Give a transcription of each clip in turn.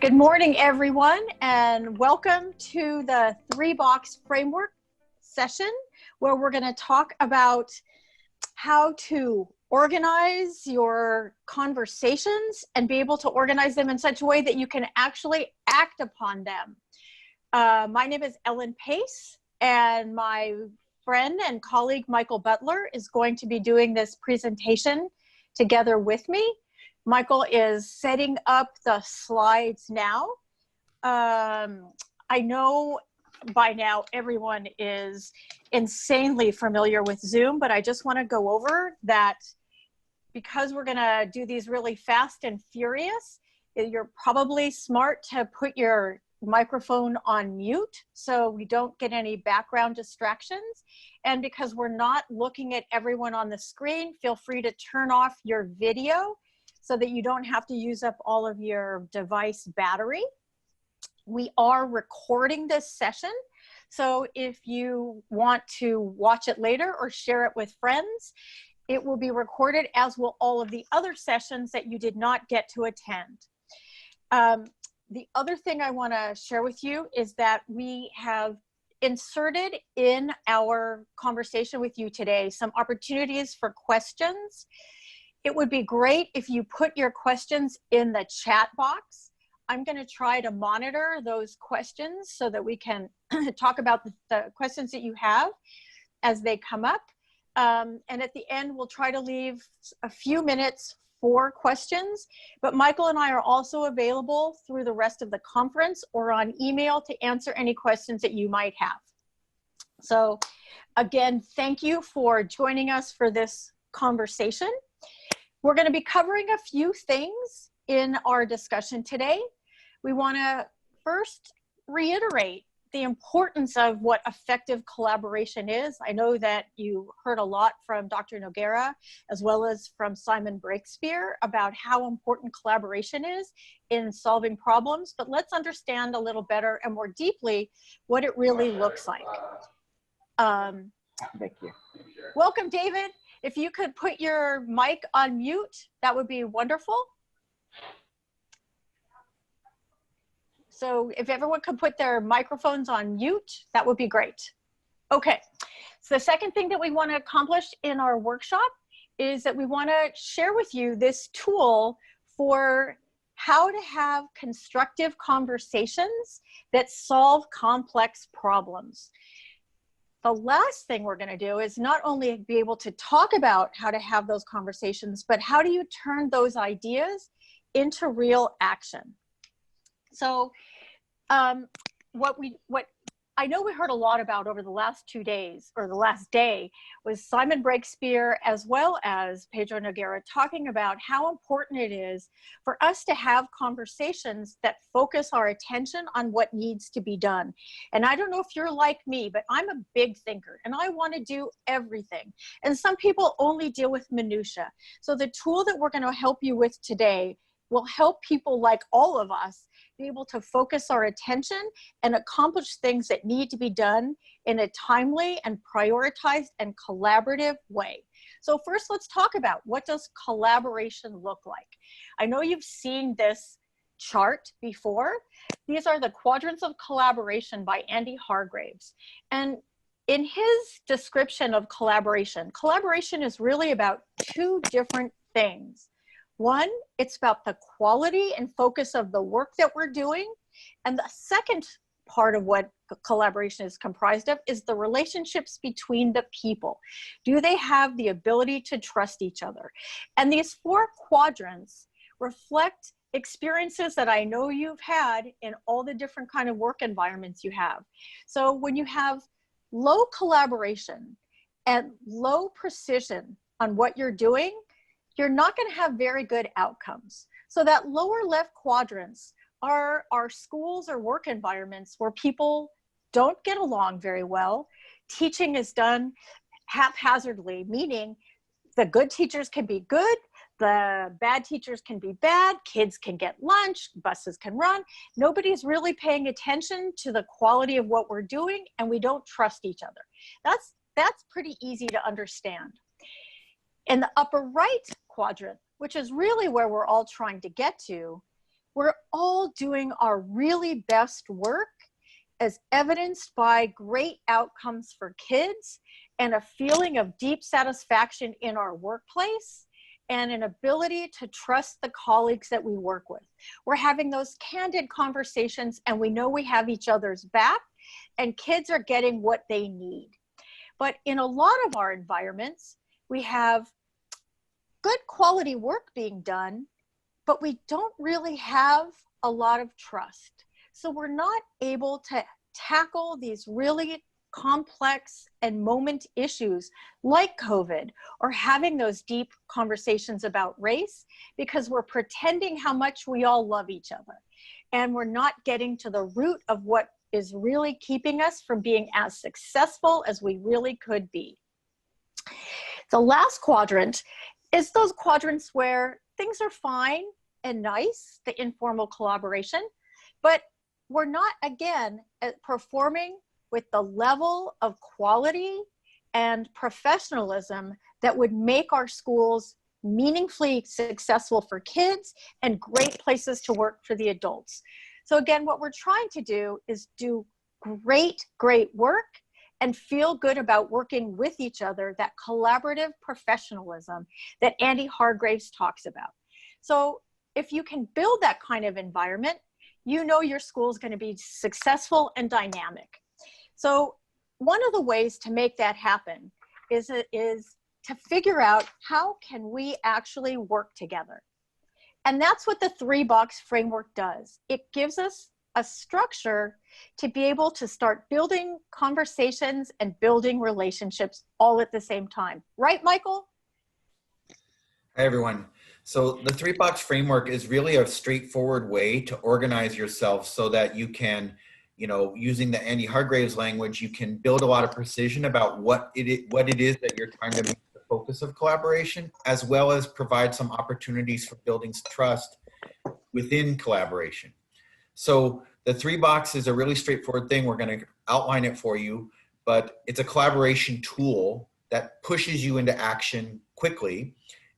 Good morning, everyone, and welcome to the 3-box framework session where we're going to talk about how to organize your conversations and be able to organize them in such a way that you can actually act upon them. My name is Ellen Pace, and my friend and colleague Michael Butler is going to be doing this presentation together with me. Michael is setting up the slides now. I know by now everyone is insanely familiar with Zoom, but I just want to go over that because we're going to do these really fast and furious, you're probably smart to put your microphone on mute so we don't get any background distractions. And because we're not looking at everyone on the screen, feel free to turn off your video so that you don't have to use up all of your device battery. We are recording this session, so if you want to watch it later or share it with friends, it will be recorded, as will all of the other sessions that you did not get to attend. The other thing I want to share with you is that we have inserted in our conversation with you today some opportunities for questions. It would be great if you put your questions in the chat box. I'm going to try to monitor those questions so that we can talk about the questions that you have as they come up. And at the end, we'll try to leave a few minutes for questions. But Michael and I are also available through the rest of the conference or on email to answer any questions that you might have. So again, thank you for joining us for this conversation. We're going to be covering a few things in our discussion today. We want to first reiterate the importance of what effective collaboration is. I know that you heard a lot from Dr. Noguera as well as from Simon Breakspear about how important collaboration is in solving problems, but let's understand a little better and more deeply what it really looks like. Thank you. Welcome, David. If you could put your mic on mute, that would be wonderful. So if everyone could put their microphones on mute, that would be great. Okay, so the second thing that we want to accomplish in our workshop is that we want to share with you this tool for how to have constructive conversations that solve complex problems. The last thing we're going to do is not only be able to talk about how to have those conversations, but how do you turn those ideas into real action? So what I know we heard a lot about over the last 2 days, or the last day, was Simon Breakspear as well as Pedro Noguera talking about how important it is for us to have conversations that focus our attention on what needs to be done. And I don't know if you're like me, but I'm a big thinker and I want to do everything. And some people only deal with minutia. So the tool that we're going to help you with today will help people like all of us be able to focus our attention and accomplish things that need to be done in a timely and prioritized and collaborative way. So first, let's talk about what does collaboration look like. I know you've seen this chart before. These are the quadrants of collaboration by Andy Hargraves. And in his description of collaboration, collaboration is really about two different things. One, it's about the quality and focus of the work that we're doing. And the second part of what collaboration is comprised of is the relationships between the people. Do they have the ability to trust each other? And these 4 quadrants reflect experiences that I know you've had in all the different kind of work environments you have. So when you have low collaboration and low precision on what you're doing, you're not going to have very good outcomes. So that lower left quadrants are our schools or work environments where people don't get along very well. Teaching is done haphazardly, meaning the good teachers can be good, the bad teachers can be bad, kids can get lunch, buses can run. Nobody's really paying attention to the quality of what we're doing, and we don't trust each other. That's pretty easy to understand. In the upper right quadrant, which is really where we're all trying to get to, we're all doing our really best work, as evidenced by great outcomes for kids and a feeling of deep satisfaction in our workplace and an ability to trust the colleagues that we work with. We're having those candid conversations and we know we have each other's back and kids are getting what they need. But in a lot of our environments, we have good quality work being done, but we don't really have a lot of trust. So we're not able to tackle these really complex and moment issues like COVID or having those deep conversations about race because we're pretending how much we all love each other. And we're not getting to the root of what is really keeping us from being as successful as we really could be. The last quadrant is those quadrants where things are fine and nice, the informal collaboration, but we're not, again, performing with the level of quality and professionalism that would make our schools meaningfully successful for kids and great places to work for the adults. So again, what we're trying to do is do great work and feel good about working with each other, that collaborative professionalism that Andy Hargraves talks about. So if you can build that kind of environment, you know your school is going to be successful and dynamic. So one of the ways to make that happen is to figure out how can we actually work together. And that's what the 3-box framework does. It gives us a structure to be able to start building conversations and building relationships all at the same time. Right, Michael? Hi, everyone. So the 3-box framework is really a straightforward way to organize yourself so that you can, using the Andy Hargraves language, you can build a lot of precision about what it is that you're trying to make the focus of collaboration, as well as provide some opportunities for building trust within collaboration. So the 3-box is a really straightforward thing. We're going to outline it for you, but it's a collaboration tool that pushes you into action quickly.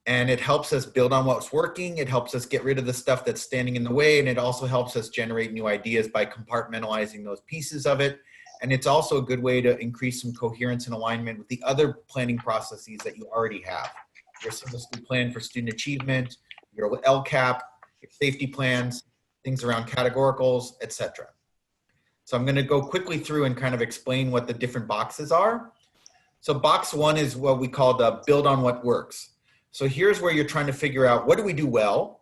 And it helps us build on what's working. It helps us get rid of the stuff that's standing in the way. And it also helps us generate new ideas by compartmentalizing those pieces of it. And it's also a good way to increase some coherence and alignment with the other planning processes that you already have. Your single school plan for student achievement, your LCAP, your safety plans, things around categoricals, etc. So I'm going to go quickly through and kind of explain what the different boxes are. So box 1 is what we call the build on what works. So here's where you're trying to figure out what do we do well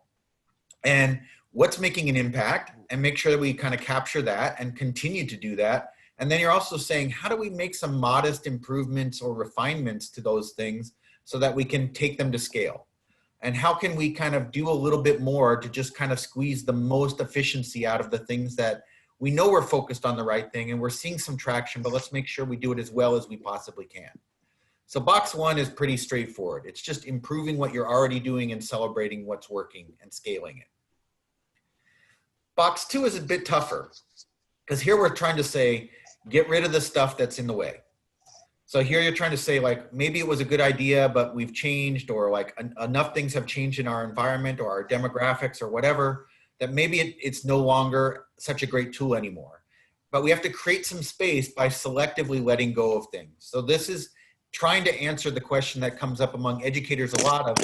and what's making an impact, and make sure that we kind of capture that and continue to do that. And then you're also saying, how do we make some modest improvements or refinements to those things so that we can take them to scale? And how can we kind of do a little bit more to just kind of squeeze the most efficiency out of the things that we know we're focused on the right thing and we're seeing some traction, but let's make sure we do it as well as we possibly can. So box 1 is pretty straightforward. It's just improving what you're already doing and celebrating what's working and scaling it. Box 2 is a bit tougher because here we're trying to say, get rid of the stuff that's in the way. So here you're trying to say, like, maybe it was a good idea, but we've changed, or like enough things have changed in our environment or our demographics or whatever, that maybe it's no longer such a great tool anymore. But we have to create some space by selectively letting go of things. So this is trying to answer the question that comes up among educators a lot of,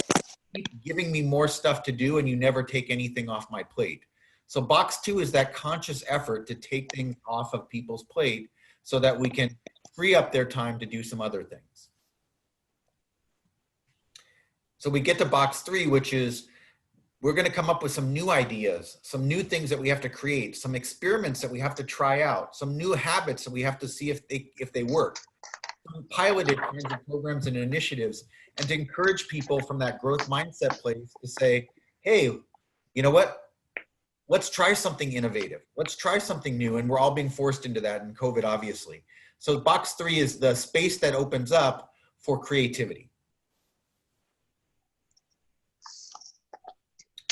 keep giving me more stuff to do and you never take anything off my plate. So box 2 is that conscious effort to take things off of people's plate so that we can free up their time to do some other things. So we get to box 3, which is we're going to come up with some new ideas, some new things that we have to create, some experiments that we have to try out, some new habits that we have to see if they work. Piloted kinds of programs and initiatives, and to encourage people from that growth mindset place to say, hey, you know what? Let's try something innovative. Let's try something new. And we're all being forced into that in COVID, obviously. So box 3 is the space that opens up for creativity.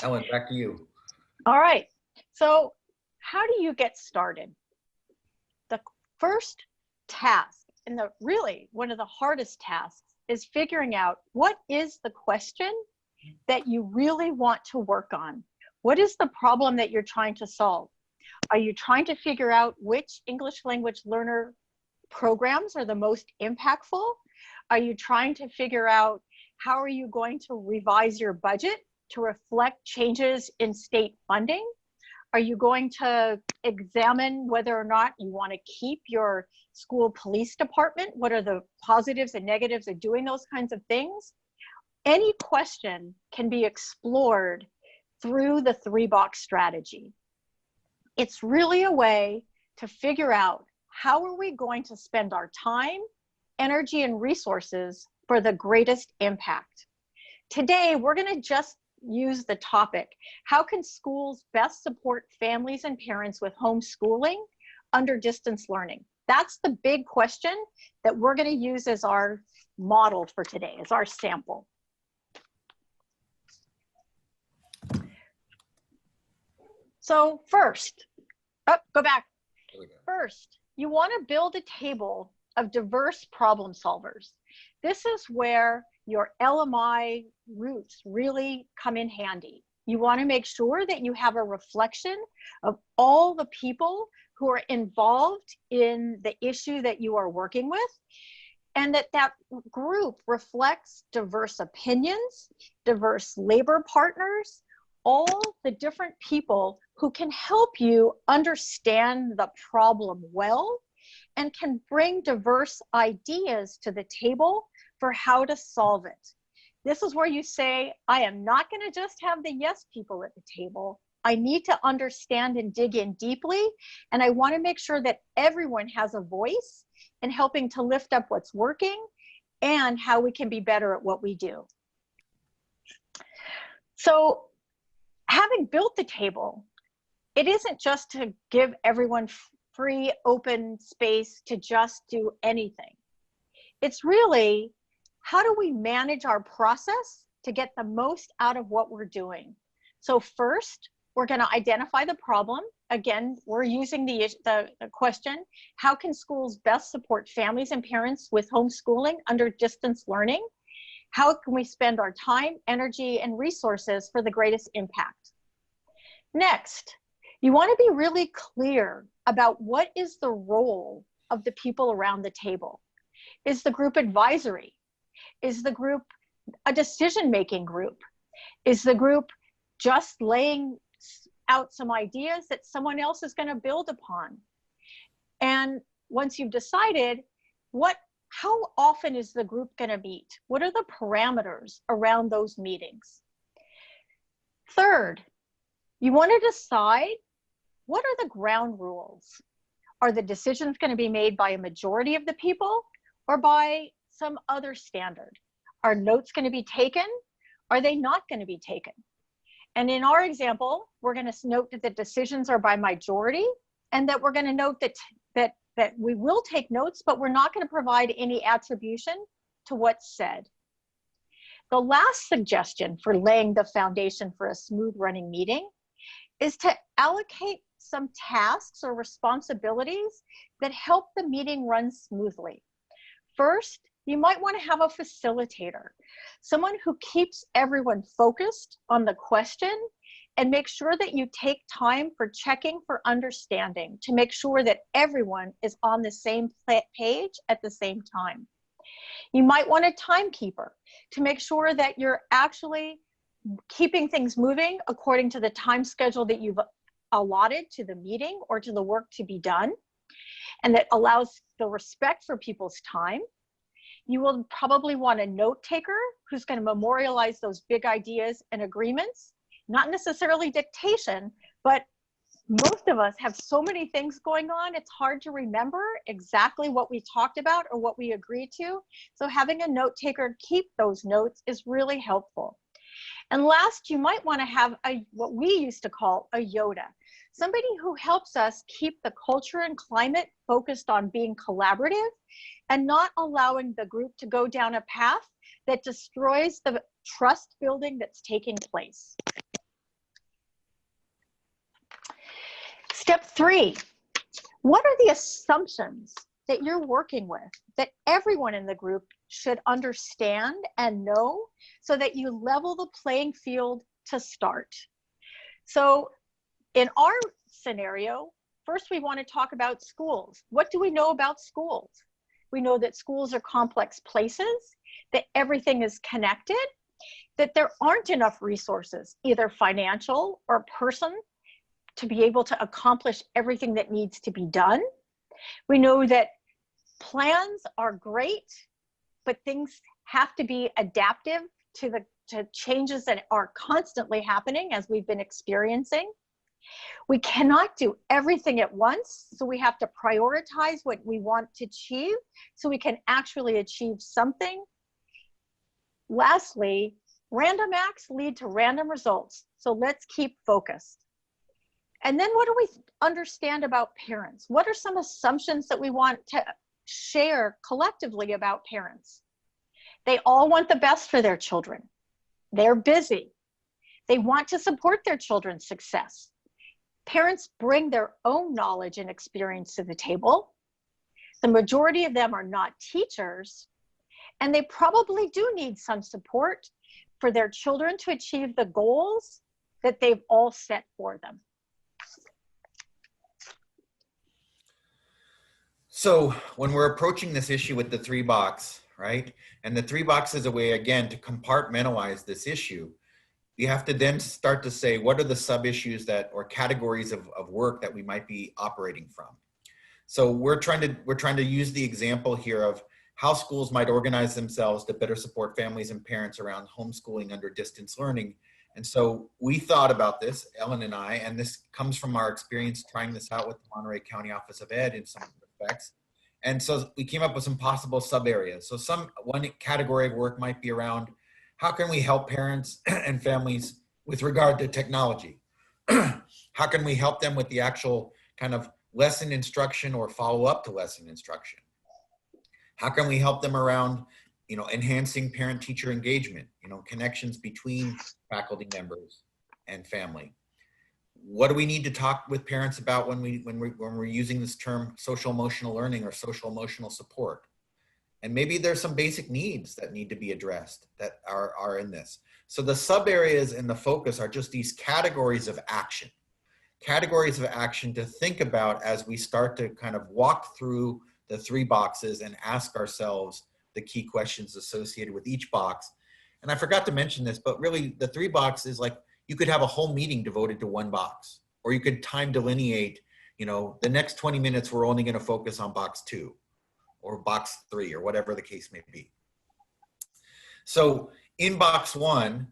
Ellen, back to you. All right. So how do you get started? The first task, and really one of the hardest tasks, is figuring out what is the question that you really want to work on. What is the problem that you're trying to solve? Are you trying to figure out which English language learner programs are the most impactful? Are you trying to figure out how are you going to revise your budget to reflect changes in state funding? Are you going to examine whether or not you want to keep your school police department? What are the positives and negatives of doing those kinds of things? Any question can be explored through the 3-box strategy. It's really a way to figure out how are we going to spend our time, energy, and resources for the greatest impact. Today, we're going to just use the topic, how can schools best support families and parents with homeschooling under distance learning? That's the big question that we're going to use as our model for today, as our sample. So first, go back. First, you want to build a table of diverse problem solvers. This is where your LMI roots really come in handy. You want to make sure that you have a reflection of all the people who are involved in the issue that you are working with, and that group reflects diverse opinions, diverse labor partners, all the different people who can help you understand the problem well and can bring diverse ideas to the table for how to solve it. This is where you say, I am not going to just have the yes people at the table. I need to understand and dig in deeply, and I want to make sure that everyone has a voice in helping to lift up what's working and how we can be better at what we do. So having built the table, it isn't just to give everyone free, open space to just do anything. It's really, how do we manage our process to get the most out of what we're doing? So first, we're going to identify the problem. Again, we're using the question, how can schools best support families and parents with homeschooling under distance learning? How can we spend our time, energy, and resources for the greatest impact? Next, you want to be really clear about what is the role of the people around the table. Is the group advisory? Is the group a decision-making group? Is the group just laying out some ideas that someone else is going to build upon? And once you've decided, how often is the group going to meet? What are the parameters around those meetings? Third, you want to decide, what are the ground rules? Are the decisions going to be made by a majority of the people or by some other standard? Are notes going to be taken? Are they not going to be taken? And in our example, we're going to note that the decisions are by majority, and that we're going to note that we will take notes, but we're not going to provide any attribution to what's said. The last suggestion for laying the foundation for a smooth running meeting is to allocate some tasks or responsibilities that help the meeting run smoothly. First, you might want to have a facilitator, someone who keeps everyone focused on the question and make sure that you take time for checking for understanding to make sure that everyone is on the same page at the same time. You might want a timekeeper to make sure that you're actually keeping things moving according to the time schedule that you've allotted to the meeting or to the work to be done, and that allows the respect for people's time. You will probably want a note taker who's going to memorialize those big ideas and agreements, not necessarily dictation, but most of us have so many things going on, it's hard to remember exactly what we talked about or what we agreed to. So having a note taker keep those notes is really helpful. And last, you might want to have what we used to call a Yoda, somebody who helps us keep the culture and climate focused on being collaborative and not allowing the group to go down a path that destroys the trust building that's taking place. Step 3, what are the assumptions that you're working with that everyone in the group should understand and know so that you level the playing field to start? So in our scenario, first we want to talk about schools. What do we know about schools? We know that schools are complex places, that everything is connected, that there aren't enough resources, either financial or person, to be able to accomplish everything that needs to be done. We know that plans are great, but things have to be adaptive to changes that are constantly happening, as we've been experiencing. We cannot do everything at once, so we have to prioritize what we want to achieve so we can actually achieve something. Lastly, random acts lead to random results, so let's keep focused. And then what do we understand about parents? What are some assumptions that we want to share collectively about parents? They all want the best for their children. They're busy. They want to support their children's success. Parents bring their own knowledge and experience to the table. The majority of them are not teachers, and they probably do need some support for their children to achieve the goals that they've all set for them. So when we're approaching this issue with the 3-box, right? And the 3-box is a way, again, to compartmentalize this issue. You have to then start to say, what are the sub-issues that, or categories of work that we might be operating from? So we're trying to use the example here of how schools might organize themselves to better support families and parents around homeschooling under distance learning. And so we thought about this, Ellen and I, and this comes from our experience trying this out with the Monterey County Office of Ed in some respects. And so we came up with some possible sub areas. So one category of work might be around how can we help parents and families with regard to technology? How can we help them with the actual kind of lesson instruction or follow up to lesson instruction? How can we help them around, enhancing parent-teacher engagement, connections between faculty members and family? What do we need to talk with parents about when we're using this term social emotional learning or social emotional support? And maybe there's some basic needs that need to be addressed that are in this. So the sub areas and the focus are just these categories of action to think about as we start to kind of walk through the 3 boxes and ask ourselves the key questions associated with each box. And I forgot to mention this, but really the 3 box is like, you could have a whole meeting devoted to 1 box, or you could time delineate, the next 20 minutes, we're only going to focus on box 2 or box 3 or whatever the case may be. So in box 1,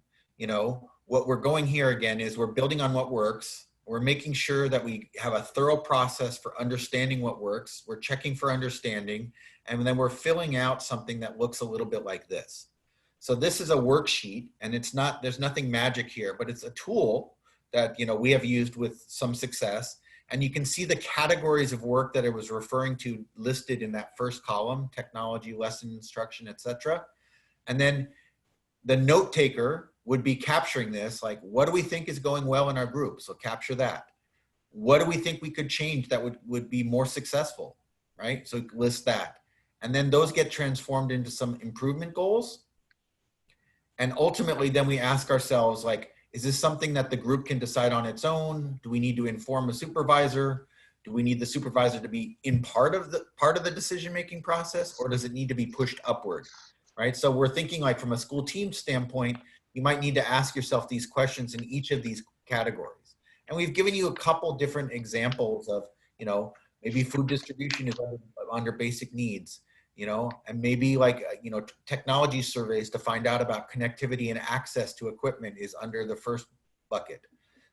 what we're going here again is we're building on what works. We're making sure that we have a thorough process for understanding what works. We're checking for understanding, and then we're filling out something that looks a little bit like this. So this is a worksheet, and there's nothing magic here, but it's a tool that, we have used with some success. And you can see the categories of work that I was referring to listed in that first column: technology, lesson instruction, etc. And then the note taker would be capturing this, like, what do we think is going well in our group? So capture that. What do we think we could change that would be more successful, right? So list that. And then those get transformed into some improvement goals. And ultimately, then we ask ourselves, like, is this something that the group can decide on its own? Do we need to inform a supervisor? Do we need the supervisor to be in part of the decision-making process, or does it need to be pushed upward, right? So we're thinking, like, from a school team standpoint, you might need to ask yourself these questions in each of these categories. And we've given you a couple different examples of, maybe food distribution is under basic needs, and maybe like, technology surveys to find out about connectivity and access to equipment is under the first bucket.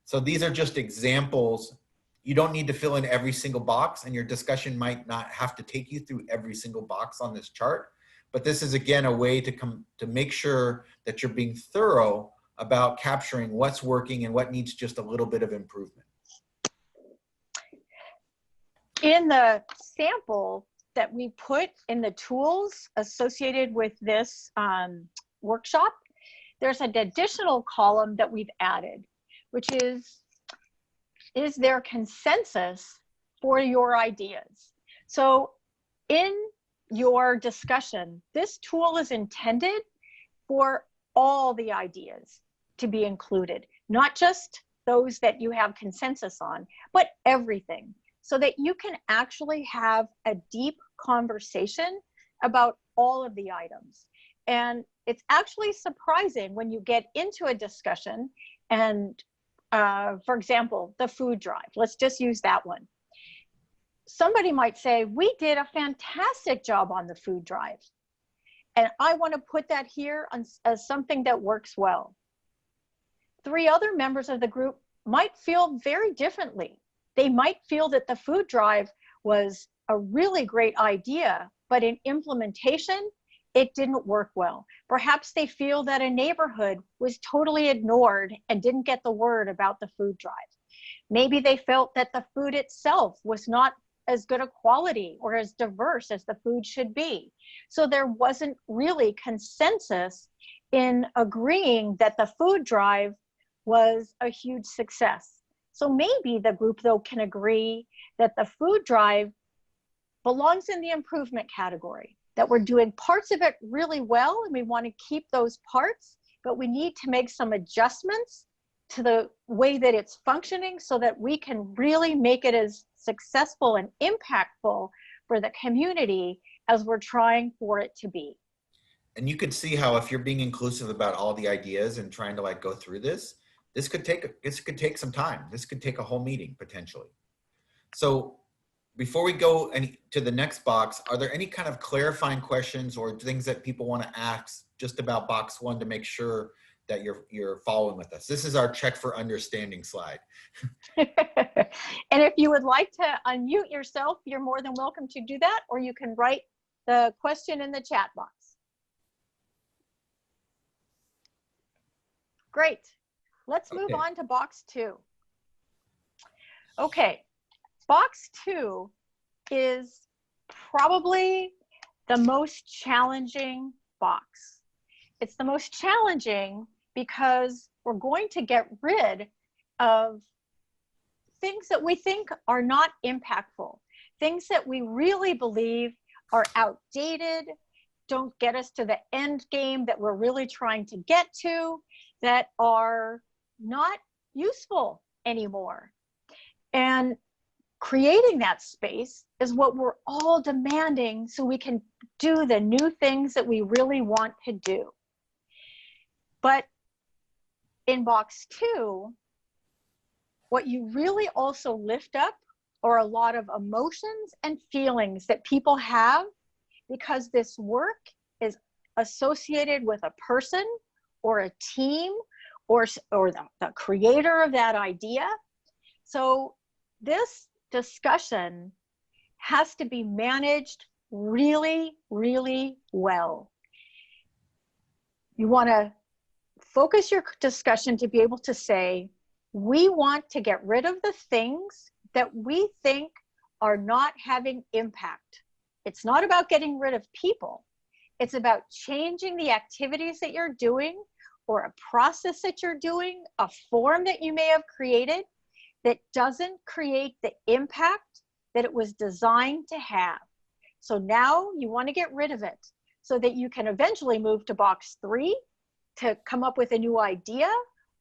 So these are just examples. You don't need to fill in every single box, and your discussion might not have to take you through every single box on this chart. But this is, again, a way to make sure that you're being thorough about capturing what's working and what needs just a little bit of improvement. In the sample that we put in the tools associated with this workshop, there's an additional column that we've added, which is there consensus for your ideas? So in your discussion, this tool is intended for all the ideas to be included, not just those that you have consensus on, but everything, so that you can actually have a deep conversation about all of the items. And it's actually surprising when you get into a discussion and, for example, the food drive, let's just use that one. Somebody might say, we did a fantastic job on the food drive, and I want to put that here as something that works well. 3 other members of the group might feel very differently. They might feel that the food drive was a really great idea, but in implementation, it didn't work well. Perhaps they feel that a neighborhood was totally ignored and didn't get the word about the food drive. Maybe they felt that the food itself was not as good a quality or as diverse as the food should be. So there wasn't really consensus in agreeing that the food drive was a huge success. So maybe the group, though, can agree that the food drive belongs in the improvement category, that we're doing parts of it really well and we want to keep those parts, but we need to make some adjustments to the way that it's functioning so that we can really make it as successful and impactful for the community as we're trying for it to be. And you could see how if you're being inclusive about all the ideas and trying to like go through this could take some time. This could take a whole meeting potentially. So before we go to the next box, are there any kind of clarifying questions or things that people want to ask just about box 1 to make sure that you're following with us? This is our check for understanding slide. And if you would like to unmute yourself, you're more than welcome to do that, or you can write the question in the chat box. Great. Let's move on to box 2. Okay, box 2 is probably the most challenging box. It's the most challenging because we're going to get rid of things that we think are not impactful, things that we really believe are outdated, don't get us to the end game that we're really trying to get to, that are not useful anymore. And creating that space is what we're all demanding so we can do the new things that we really want to do. But in box 2, what you really also lift up are a lot of emotions and feelings that people have because this work is associated with a person or a team or the creator of that idea. So this discussion has to be managed really, really well. You want to focus your discussion to be able to say, we want to get rid of the things that we think are not having impact. It's not about getting rid of people. It's about changing the activities that you're doing or a process that you're doing, a form that you may have created that doesn't create the impact that it was designed to have. So now you want to get rid of it so that you can eventually move to box 3 to come up with a new idea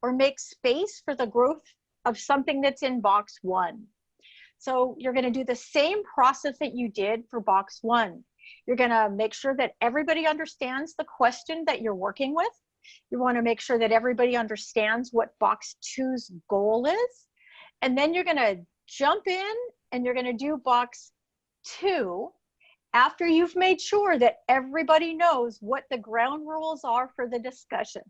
or make space for the growth of something that's in box 1. So you're going to do the same process that you did for box 1. You're going to make sure that everybody understands the question that you're working with. You want to make sure that everybody understands what box 2's goal is. And then you're going to jump in and you're going to do box 2 after you've made sure that everybody knows what the ground rules are for the discussion.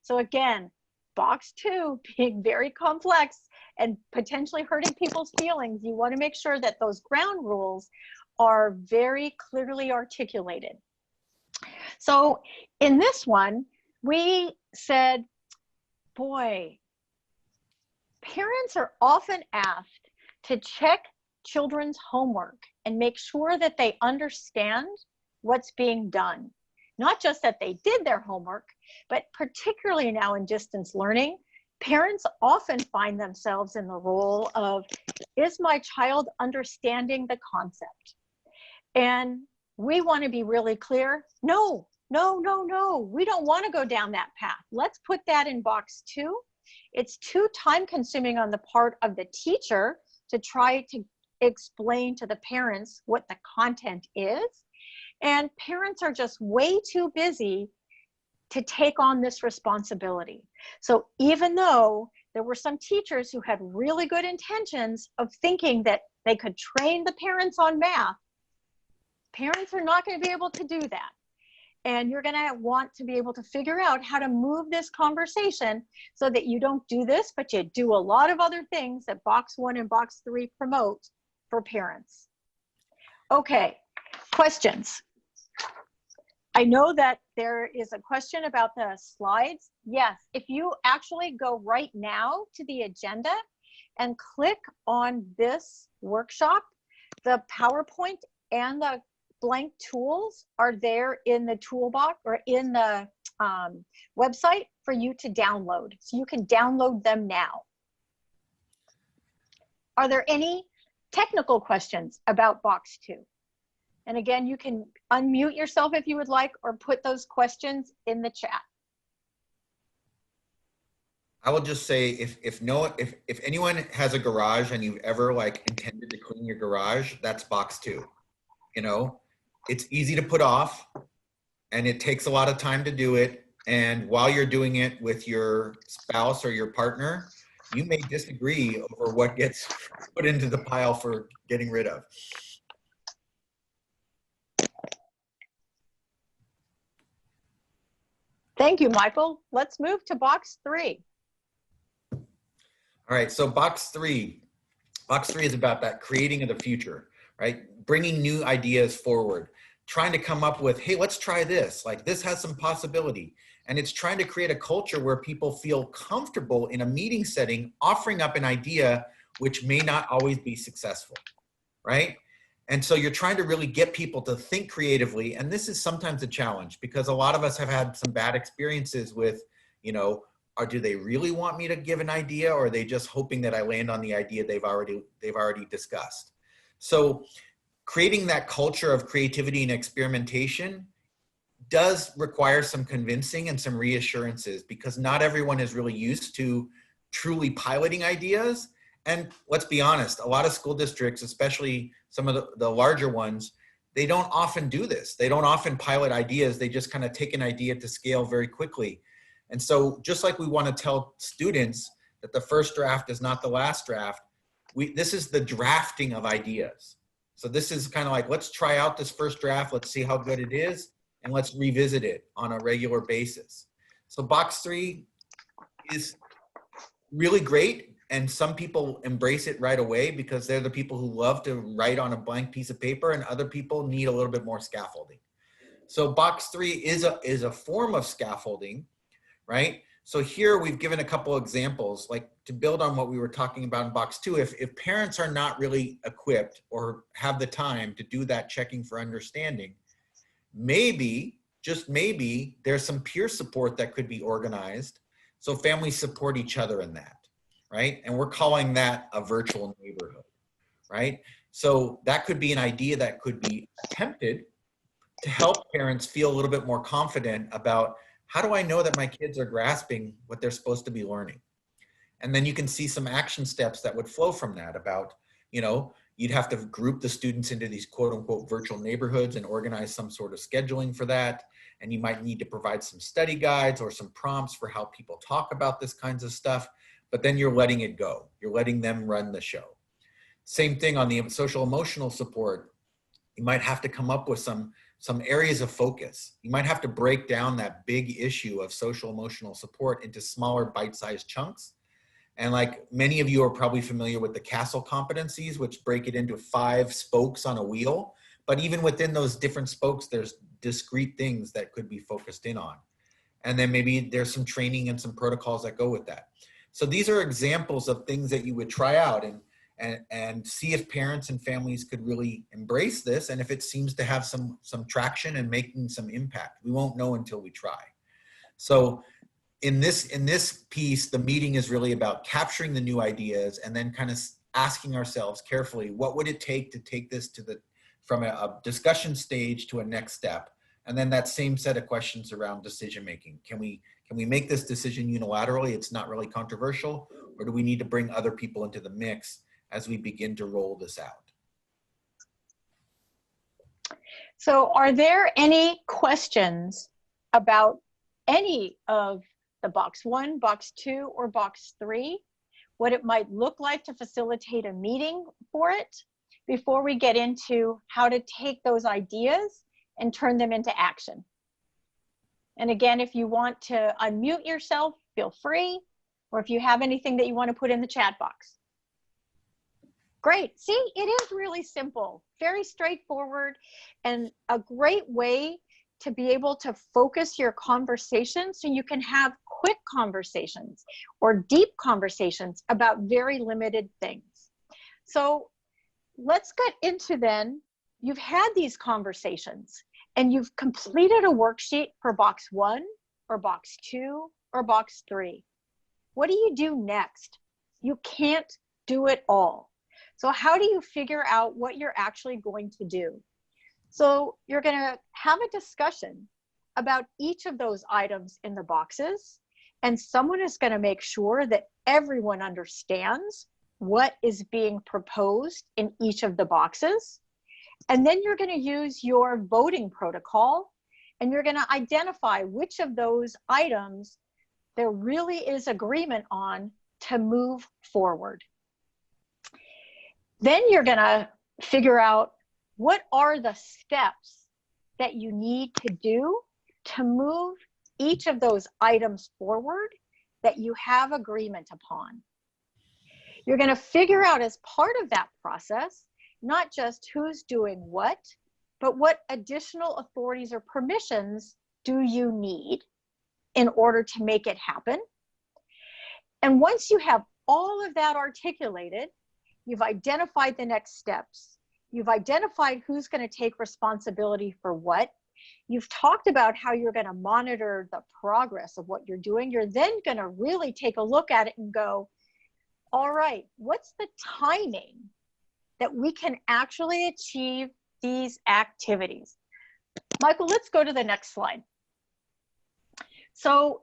So again, box 2 being very complex and potentially hurting people's feelings, you want to make sure that those ground rules are very clearly articulated. So in this one, we said, boy, parents are often asked to check children's homework and make sure that they understand what's being done. Not just that they did their homework, but particularly now in distance learning, parents often find themselves in the role of, is my child understanding the concept? And we want to be really clear, no, we don't want to go down that path. Let's put that in box 2. It's too time consuming on the part of the teacher to try to explain to the parents what the content is. And parents are just way too busy to take on this responsibility. So even though there were some teachers who had really good intentions of thinking that they could train the parents on math, parents are not going to be able to do that. And you're going to want to be able to figure out how to move this conversation so that you don't do this, but you do a lot of other things that box 1 and box 3 promote for parents. Okay, questions. I know that there is a question about the slides. Yes, if you actually go right now to the agenda and click on this workshop, the PowerPoint and the blank tools are there in the toolbox or in the website for you to download. So you can download them now. Are there any technical questions about box 2? And again, you can unmute yourself if you would like, or put those questions in the chat. I will just say, if anyone has a garage and you've ever like intended to clean your garage, that's box 2. You know, it's easy to put off and it takes a lot of time to do it. And while you're doing it with your spouse or your partner, you may disagree over what gets put into the pile for getting rid of. Thank you, Michael. Let's move to box 3. All right, so box 3 is about that creating of the future, right? Bringing new ideas forward, trying to come up with, hey, let's try this. Like this has some possibility. And it's trying to create a culture where people feel comfortable in a meeting setting, offering up an idea which may not always be successful, right? And so you're trying to really get people to think creatively. And this is sometimes a challenge because a lot of us have had some bad experiences with, you know, or do they really want me to give an idea, or are they just hoping that I land on the idea they've already discussed? So creating that culture of creativity and experimentation does require some convincing and some reassurances, because not everyone is really used to truly piloting ideas. And let's be honest, a lot of school districts, especially some of the larger ones, they don't often do this. They don't often pilot ideas. They just kind of take an idea to scale very quickly. And so just like we want to tell students that the first draft is not the last draft, this is the drafting of ideas. So this is kind of like, let's try out this first draft. Let's see how good it is. And let's revisit it on a regular basis. So box 3 is really great. And some people embrace it right away because they're the people who love to write on a blank piece of paper, and other people need a little bit more scaffolding. So box 3 is a form of scaffolding, right? So here we've given a couple examples, like to build on what we were talking about in box 2. If parents are not really equipped or have the time to do that checking for understanding, maybe, just maybe, there's some peer support that could be organized so families support each other in that. Right? And we're calling that a virtual neighborhood, right? So that could be an idea that could be attempted to help parents feel a little bit more confident about, how do I know that my kids are grasping what they're supposed to be learning? And then you can see some action steps that would flow from that about, you know, you'd have to group the students into these quote unquote virtual neighborhoods and organize some sort of scheduling for that. And you might need to provide some study guides or some prompts for how people talk about this kinds of stuff. But then you're letting it go. You're letting them run the show. Same thing on the social emotional support. You might have to come up with some areas of focus. You might have to break down that big issue of social emotional support into smaller bite-sized chunks. And like many of you are probably familiar with the castle competencies, which break it into 5 spokes on a wheel. But even within those different spokes, there's discrete things that could be focused in on. And then maybe there's some training and some protocols that go with that. So these are examples of things that you would try out and see if parents and families could really embrace this, and if it seems to have some traction and making some impact. We won't know until we try. So in this piece, the meeting is really about capturing the new ideas and then kind of asking ourselves carefully, what would it take to take this from a discussion stage to a next step? And then that same set of questions around decision making. Can we make this decision unilaterally? It's not really controversial, or do we need to bring other people into the mix as we begin to roll this out? So are there any questions about any of the box 1, box 2, or box 3? What it might look like to facilitate a meeting for it before we get into how to take those ideas and turn them into action. And again, if you want to unmute yourself, feel free, or if you have anything that you want to put in the chat box. Great. See, it is really simple, very straightforward, and a great way to be able to focus your conversation so you can have quick conversations or deep conversations about very limited things. So let's get into then, you've had these conversations and you've completed a worksheet for box 1 or box 2 or box 3. What do you do next? You can't do it all. So how do you figure out what you're actually going to do? So you're going to have a discussion about each of those items in the boxes, and someone is going to make sure that everyone understands what is being proposed in each of the boxes. And then you're going to use your voting protocol, and you're going to identify which of those items there really is agreement on to move forward. Then you're going to figure out what are the steps that you need to do to move each of those items forward that you have agreement upon. You're going to figure out as part of that process, not just who's doing what, but what additional authorities or permissions do you need in order to make it happen. And once you have all of that articulated, you've identified the next steps. You've identified who's going to take responsibility for what. You've talked about how you're going to monitor the progress of what you're doing. You're then going to really take a look at it and go, all right, what's the timing that we can actually achieve these activities? Michael, let's go to the next slide. So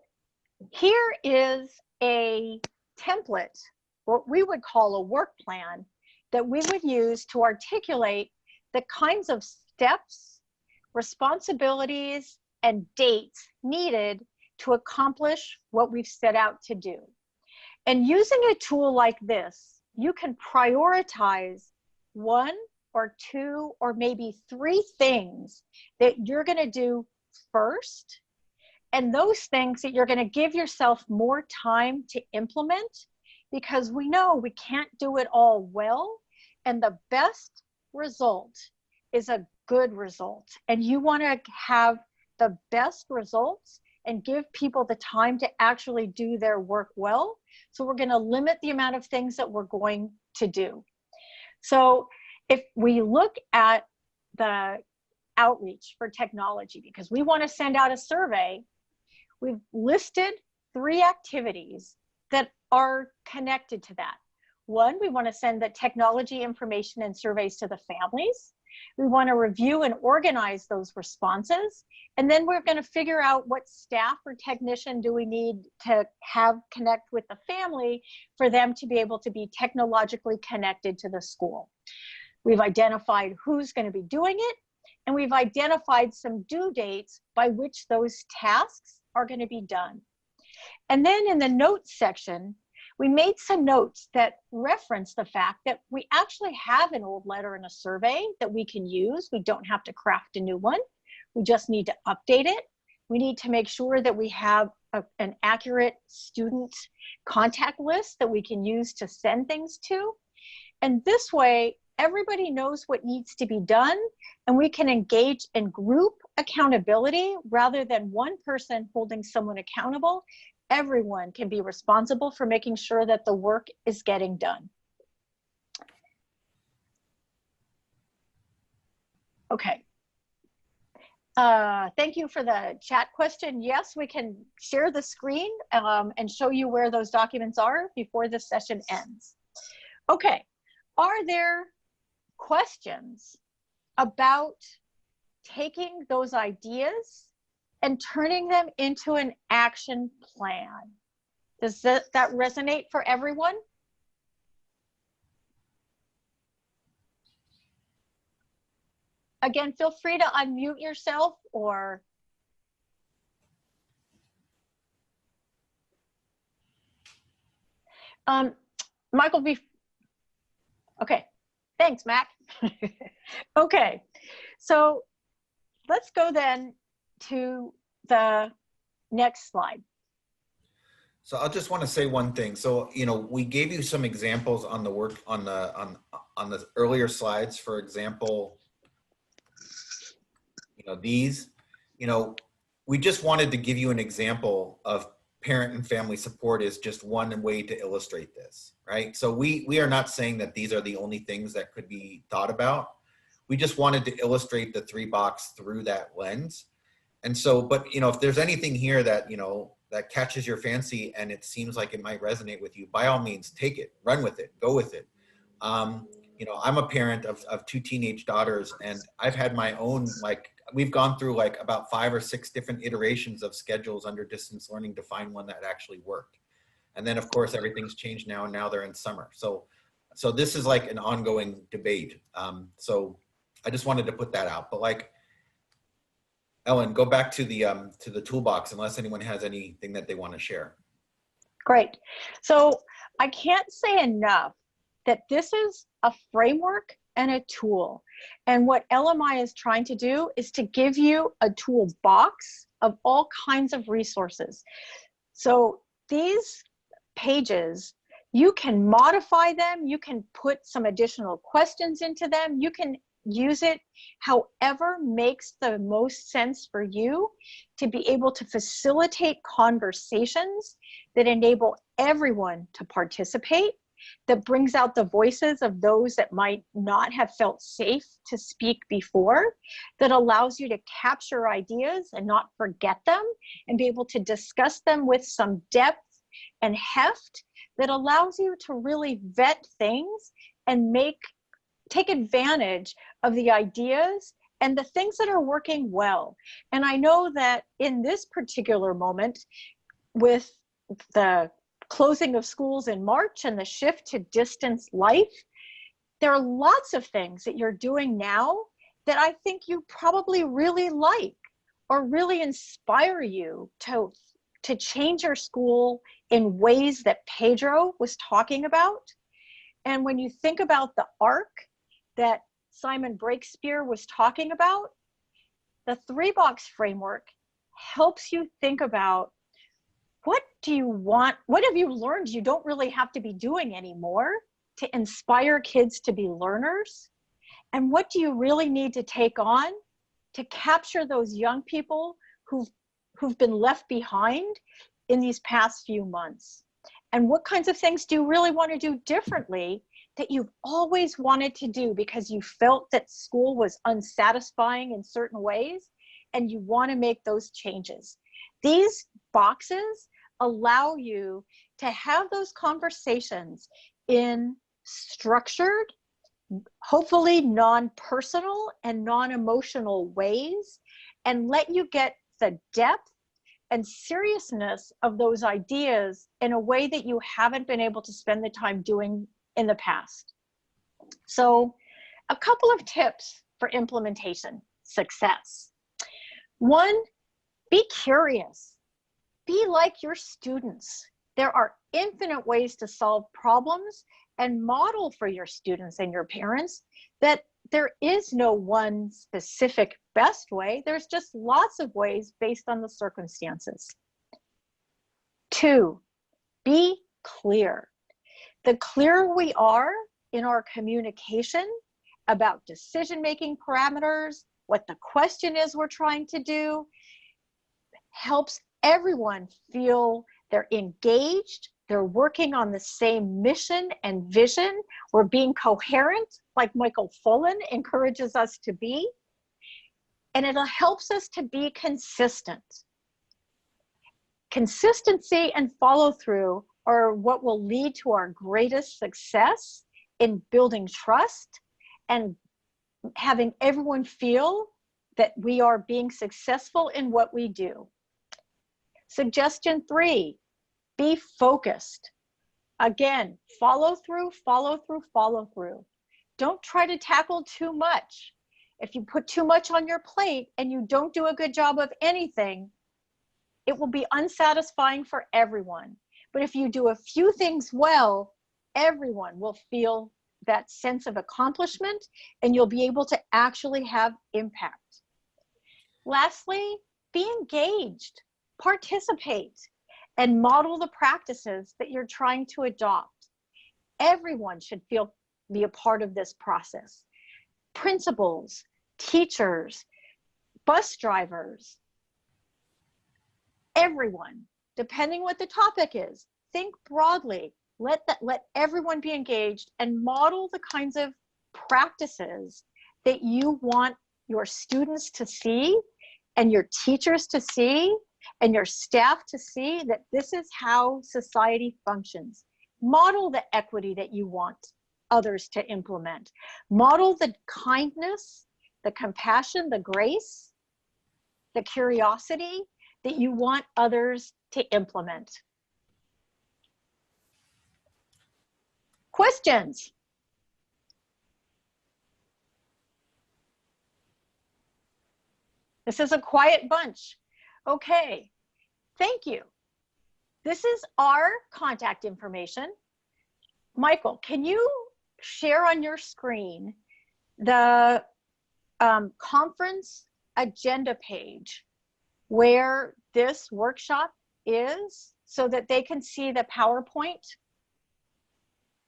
here is a template, what we would call a work plan, that we would use to articulate the kinds of steps, responsibilities, and dates needed to accomplish what we've set out to do. And using a tool like this, you can prioritize 1 or 2 or maybe 3 things that you're going to do first, and those things that you're going to give yourself more time to implement, because we know we can't do it all well, and the best result is a good result. And you want to have the best results and give people the time to actually do their work well. So we're going to limit the amount of things that we're going to do. So if we look at the outreach for technology, because we want to send out a survey, we've listed 3 activities that are connected to that. 1, we want to send the technology information and surveys to the families. We want to review and organize those responses. And then we're going to figure out what staff or technician do we need to have connect with the family for them to be able to be technologically connected to the school. We've identified who's going to be doing it, and we've identified some due dates by which those tasks are going to be done. And then in the notes section, we made some notes that reference the fact that we actually have an old letter and a survey that we can use. We don't have to craft a new one. We just need to update it. We need to make sure that we have an accurate student contact list that we can use to send things to. And this way, everybody knows what needs to be done, and we can engage in group accountability rather than one person holding someone accountable. Everyone can be responsible for making sure that the work is getting done. Okay. Thank you for the chat question. Yes, we can share the screen and show you where those documents are before this session ends. Okay. Are there questions about taking those ideas and turning them into an action plan. Does that resonate for everyone? Again, feel free to unmute yourself or Michael, okay, thanks, Mac. Okay, so let's go then to the next slide. So I just want to say one thing. So, you know, we gave you some examples on the work on the earlier slides. For example, you know, these, you know, we just wanted to give you an example of parent and family support is just one way to illustrate this, right? So we are not saying that these are the only things that could be thought about. We just wanted to illustrate the 3-box through that lens. And so, but, you know, if there's anything here that, you know, that catches your fancy and it seems like it might resonate with you, by all means, take it, run with it, go with it. You know, I'm a parent of 2 teenage daughters, and I've had my own, like, we've gone through like about 5 or 6 different iterations of schedules under distance learning to find one that actually worked. And then of course, everything's changed now, and now they're in summer. So this is like an ongoing debate. So I just wanted to put that out, but like, Ellen, go back to the toolbox unless anyone has anything that they want to share. Great. So I can't say enough that this is a framework and a tool. And what LMI is trying to do is to give you a toolbox of all kinds of resources. So these pages, you can modify them, you can put some additional questions into them, you can use it however makes the most sense for you to be able to facilitate conversations that enable everyone to participate, that brings out the voices of those that might not have felt safe to speak before, that allows you to capture ideas and not forget them and be able to discuss them with some depth and heft, that allows you to really vet things and take advantage of the ideas and the things that are working well. And I know that in this particular moment, with the closing of schools in March and the shift to distance life, there are lots of things that you're doing now that I think you probably really like or really inspire you to change your school in ways that Pedro was talking about. And when you think about the arc that Simon Breakspear was talking about, the 3-box framework helps you think about, what do you want? What have you learned you don't really have to be doing anymore to inspire kids to be learners? And what do you really need to take on to capture those young people who've been left behind in these past few months? And what kinds of things do you really want to do differently that you've always wanted to do because you felt that school was unsatisfying in certain ways and you want to make those changes? These boxes allow you to have those conversations in structured, hopefully non-personal and non-emotional ways, and let you get the depth and seriousness of those ideas in a way that you haven't been able to spend the time doing in the past. So a couple of tips for implementation success. 1, be curious. Be like your students. There are infinite ways to solve problems, and model for your students and your parents that there is no one specific best way. There's just lots of ways based on the circumstances. 2, be clear. The clearer we are in our communication about decision-making parameters, what the question is we're trying to do, helps everyone feel they're engaged, they're working on the same mission and vision, we're being coherent, like Michael Fullen encourages us to be, and it helps us to be consistent. Consistency and follow-through are what will lead to our greatest success in building trust and having everyone feel that we are being successful in what we do. Suggestion 3, be focused. Again, follow through, follow through, follow through. Don't try to tackle too much. If you put too much on your plate and you don't do a good job of anything, it will be unsatisfying for everyone. But if you do a few things well, everyone will feel that sense of accomplishment and you'll be able to actually have impact. Lastly, be engaged, participate, and model the practices that you're trying to adopt. Everyone should be a part of this process. Principals, teachers, bus drivers, everyone, depending what the topic is, think broadly. Let everyone be engaged and model the kinds of practices that you want your students to see and your teachers to see and your staff to see, that this is how society functions. Model the equity that you want others to implement. Model the kindness, the compassion, the grace, the curiosity that you want others to implement. Questions? This is a quiet bunch. Okay, thank you. This is our contact information. Michael, can you share on your screen the conference agenda page where this workshop is so that they can see the PowerPoint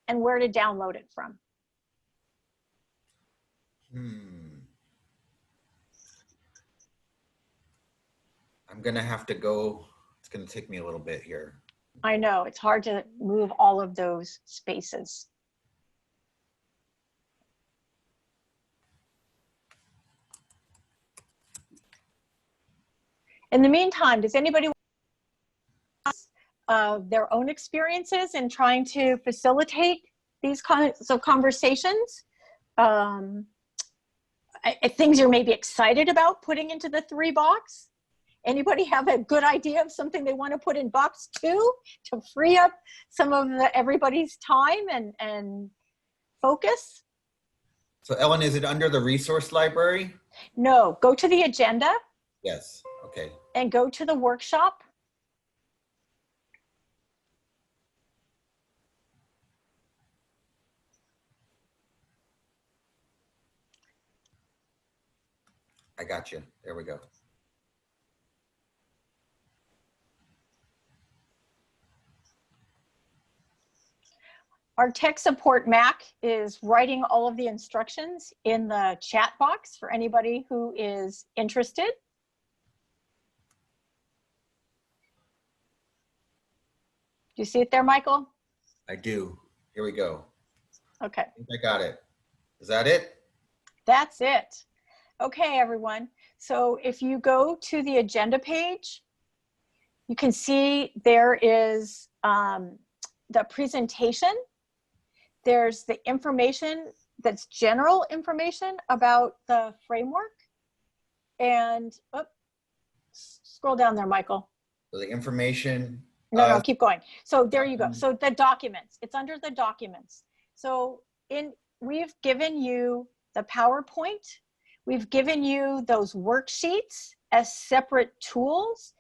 and where to download it from? I'm gonna have to go. It's gonna take me a little bit here. I know, it's hard to move all of those spaces. In the meantime, does anybody want their own experiences in trying to facilitate these kinds of conversations? Things you're maybe excited about putting into the 3 box? Anybody have a good idea of something they want to put in box 2 to free up some of everybody's time and focus? So Ellen, is it under the resource library? No, go to the agenda. Yes, okay. And go to the workshop. I got you. There we go. Our tech support Mac is writing all of the instructions in the chat box for anybody who is interested. Do you see it there, Michael? I do. Here we go. Okay. I think I got it. Is that it? That's it. Okay, everyone. So if you go to the agenda page, you can see there is the presentation. There's the information that's general information about the framework. And scroll down there, Michael. So the information. No, keep going. So there you go. So the documents, it's under the documents. So we've given you the PowerPoint. We've given you those worksheets as separate tools.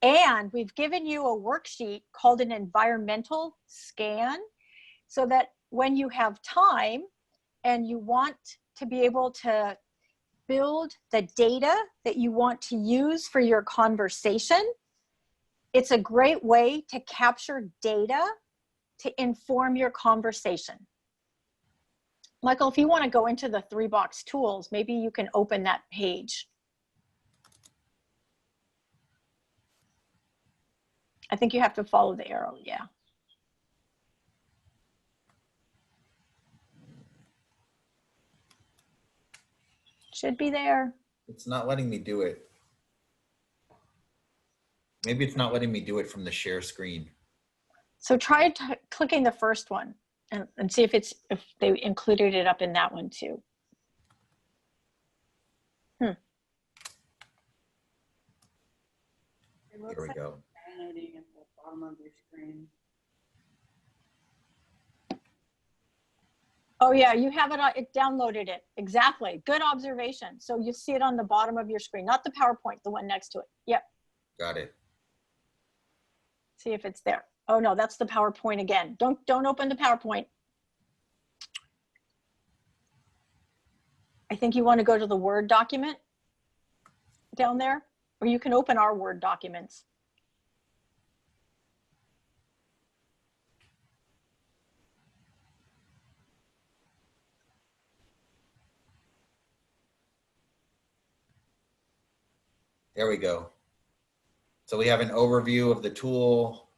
And we've given you a worksheet called an environmental scan, so that when you have time and you want to be able to build the data that you want to use for your conversation, it's a great way to capture data to inform your conversation. Michael, if you want to go into the 3-box tools, maybe you can open that page. I think you have to follow the arrow, yeah. Should be there. It's not letting me do it. Maybe it's not letting me do it from the share screen. So try clicking the first one and see if they included it up in that one too. It looks Here we like go. it's downloading at the bottom of your screen. Oh yeah, you have it downloaded it. Exactly. Good observation. So you see it on the bottom of your screen, not the PowerPoint, the one next to it. Yep. Got it. See if it's there. Oh no, that's the PowerPoint again. Don't open the PowerPoint. I think you want to go to the Word document down there, or you can open our Word documents. There we go. So we have an overview of the tool.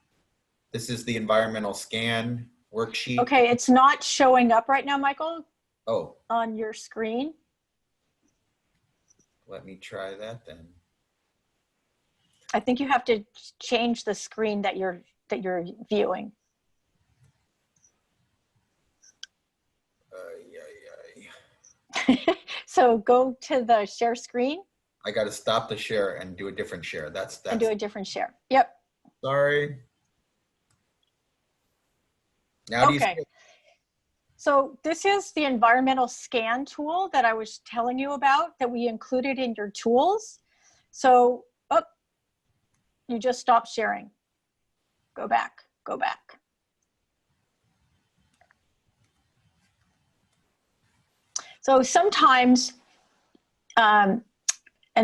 This is the environmental scan worksheet. Okay, it's not showing up right now, Michael, Oh, on your screen. let me try that then. I think you have to change the screen that you're viewing. So go to the share screen. I got to stop the share and do a different share. And do a different share. Yep. Sorry. Now do you see it? So this is the environmental scan tool that I was telling you about that we included in your tools. So, oh, you just stopped sharing. Go back, go back. So sometimes, and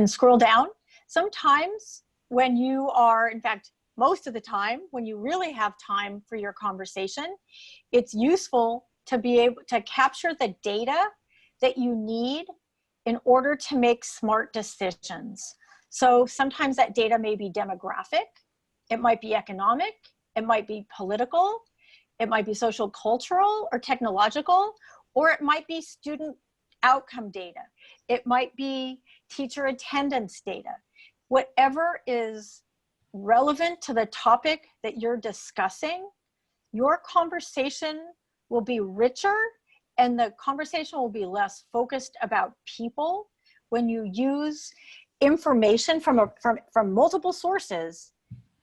scroll down, sometimes when you are, in fact, most of the time, when you really have time for your conversation, it's useful to be able to capture the data that you need in order to make smart decisions. So sometimes that data may be demographic, it might be economic, it might be political, it might be social, cultural, or technological, or it might be student outcome data. It might be teacher attendance data. Whatever is relevant to the topic that you're discussing, your conversation will be richer and the conversation will be less focused about people when you use information from multiple sources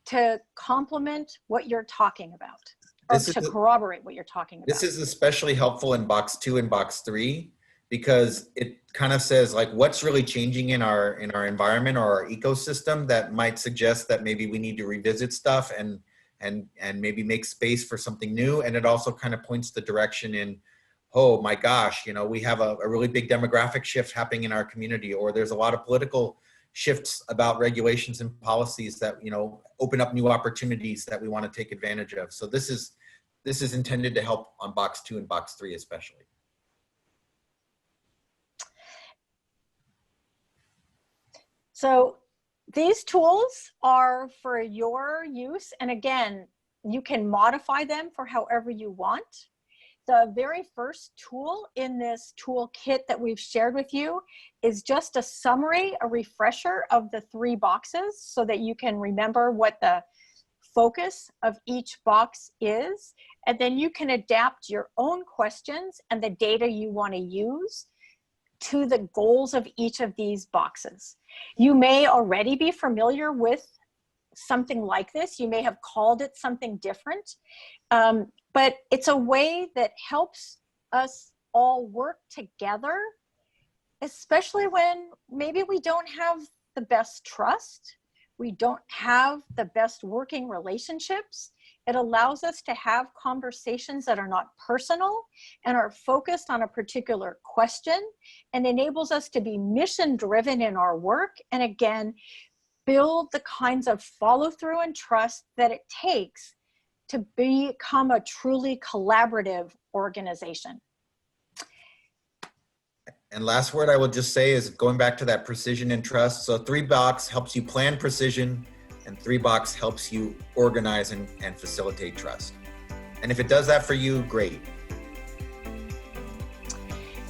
to complement what you're talking about, or to corroborate what you're talking about. This is especially helpful in box 2 and box 3 because it kind of says like what's really changing in our environment or our ecosystem that might suggest that maybe we need to revisit stuff and maybe make space for something new. And it also kind of points the direction in, oh my gosh, you know, we have a really big demographic shift happening in our community, or there's a lot of political shifts about regulations and policies that, you know, open up new opportunities that we want to take advantage of. So this is intended to help on box 2 and box 3 especially. So these tools are for your use. And again, you can modify them for however you want. The very first tool in this toolkit that we've shared with you is just a summary, a refresher of the 3 boxes so that you can remember what the focus of each box is. And then you can adapt your own questions and the data you want to use to the goals of each of these boxes. You may already be familiar with something like this. You may have called it something different, but it's a way that helps us all work together, especially when maybe we don't have the best trust, we don't have the best working relationships. It allows us to have conversations that are not personal and are focused on a particular question, and enables us to be mission driven in our work. And again, build the kinds of follow through and trust that it takes to become a truly collaborative organization. And last word I will just say is going back to that precision and trust. So 3 box helps you plan precision, and 3 box helps you organize and facilitate trust. And if it does that for you, great.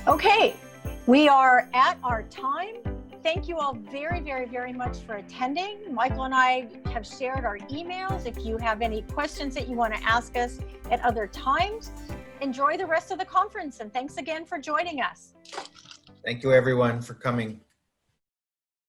Okay, we are at our time. Thank you all very, very, very much for attending. Michael and I have shared our emails. If you have any questions that you want to ask us at other times, enjoy the rest of the conference, and thanks again for joining us. Thank you everyone for coming.